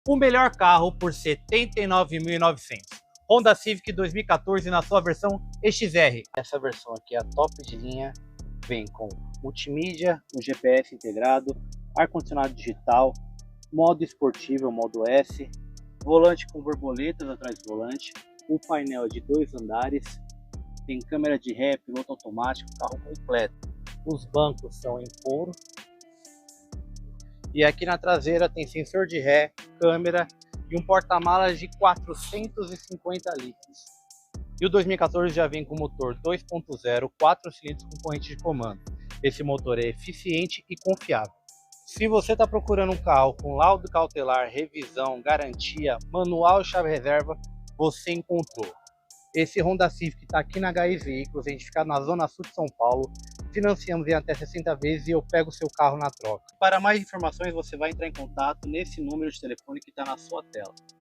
O melhor carro por R$ 79.900. Honda Civic 2014 na sua versão XR. Essa versão aqui é a top de linha, vem com multimídia, um GPS integrado, ar-condicionado digital, modo esportivo, modo S, volante com borboletas atrás do volante, o painel é de 2 andares, tem câmera de ré, piloto automático, carro completo. Os bancos são em couro. E aqui na traseira tem sensor de ré, câmera e um porta-malas de 450 litros. E o 2014 já vem com motor 2.0, 4 cilindros com corrente de comando. Esse motor é eficiente e confiável. Se você está procurando um carro com laudo cautelar, revisão, garantia, manual e chave reserva, você encontrou. Esse Honda Civic está aqui na HI Veículos, a gente fica na zona sul de São Paulo. Financiamos em até 60 vezes e eu pego o seu carro na troca. Para mais informações, você vai entrar em contato nesse número de telefone que está na sua tela.